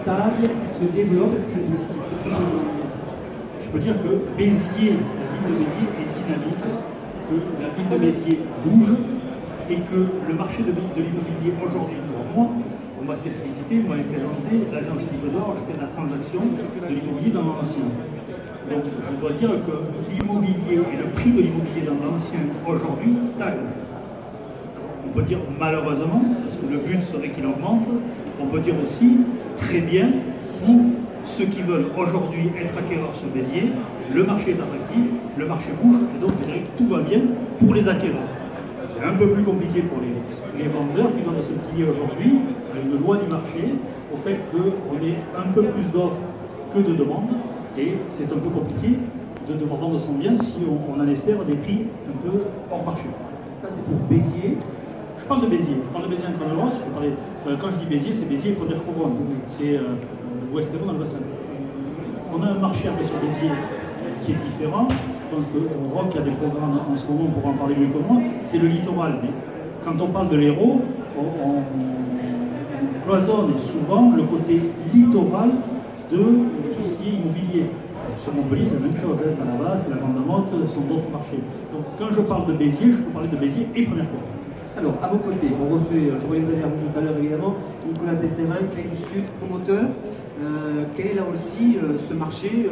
stagne, est-ce qu'il se développe, est-ce qu'il est... Je peux dire que Béziers, la ville de Béziers est dynamique, que la ville de Béziers bouge et que le marché de l'immobilier aujourd'hui, pour moi, pour ma spécificité, vous m'avez présenté l'agence Livre d'Or, je fais de la transaction de l'immobilier dans l'ancien. Donc je dois dire que l'immobilier et le prix de l'immobilier dans l'ancien aujourd'hui stagne. On peut dire malheureusement, parce que le but serait qu'il augmente, on peut dire aussi très bien pour ceux qui veulent aujourd'hui être acquéreurs sur Béziers, le marché est attractif, le marché bouge, et donc je dirais que tout va bien pour les acquéreurs. C'est un peu plus compliqué pour les vendeurs qui doivent se plier aujourd'hui à une loi du marché, au fait qu'on ait un peu plus d'offres que de demandes, et c'est un peu compliqué de devoir vendre son bien si on en espère des prix un peu hors marché. Ça c'est pour Béziers. Je parle de Béziers, Intramuros, quand je dis Béziers, c'est Béziers et Première Couronne, c'est l'Ouest Léman dans le bassin. On a un marché un peu sur Béziers qui est différent, je pense que je vois qu'il y a des programmes en ce moment pour en parler mieux que moi, c'est le littoral. Mais quand on parle de l'Hérault, on cloisonne souvent le côté littoral de tout ce qui est immobilier. Sur Montpellier, c'est la même chose, Palavas, la Grande-Motte, sont d'autres marchés. Donc quand je parle de Béziers, je peux parler de Béziers et Première Couronne. Alors, à vos côtés, je reviendrai vers vous tout à l'heure évidemment, Nicolas Tesserin, Clé du Sud, promoteur. Quel est là aussi ce marché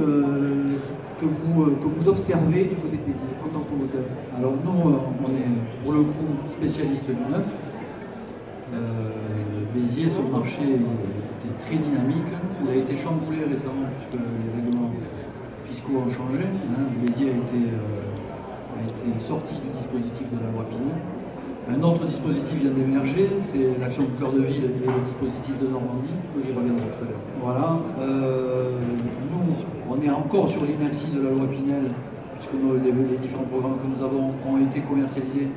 que vous observez du côté de Béziers en tant que promoteur? Alors nous, on est pour le coup spécialiste du neuf. Béziers sur le marché était très dynamique. Il a été chamboulé récemment puisque les règlements fiscaux ont changé. Béziers a été sorti du dispositif de la loi Pinel. Un autre dispositif vient d'émerger, c'est l'action de cœur de ville et le dispositif de Normandie. J'y reviendrai tout à l'heure. Voilà. Nous, on est encore sur l'inertie de la loi Pinel, puisque les différents programmes que nous avons ont été commercialisés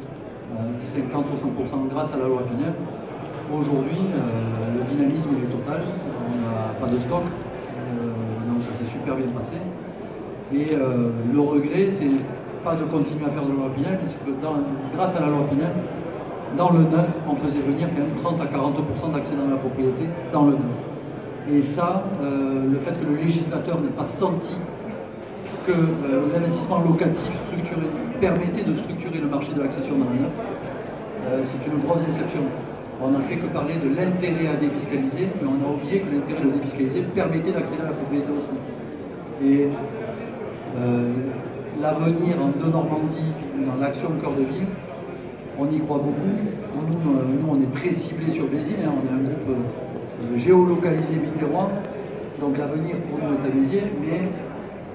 50-60% grâce à la loi Pinel. Aujourd'hui, le dynamisme est total, on n'a pas de stock, donc ça s'est super bien passé. Et le regret, c'est pas de continuer à faire de la loi Pinel, mais c'est que grâce à la loi Pinel, dans le neuf, on faisait venir quand même 30 à 40% d'accédants à la propriété dans le neuf. Et ça, le fait que le législateur n'ait pas senti que l'investissement locatif structuré permettait de structurer le marché de l'accession dans le neuf, c'est une grosse déception. On n'a fait que parler de l'intérêt à défiscaliser, mais on a oublié que l'intérêt de défiscaliser permettait d'accéder à la propriété aussi. Et l'avenir de Normandie dans l'action cœur de ville, on y croit beaucoup. Pour nous, on est très ciblé sur Béziers, hein. On est un groupe géolocalisé biterrois, donc l'avenir pour nous est à Béziers, mais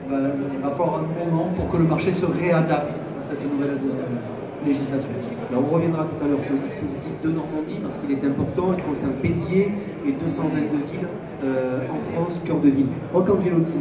il va falloir un moment pour que le marché se réadapte à cette nouvelle législation. Alors on reviendra tout à l'heure sur le dispositif de Normandie parce qu'il est important, il concerne Béziers et 222 villes en France, cœur de ville. Roch Angelotti.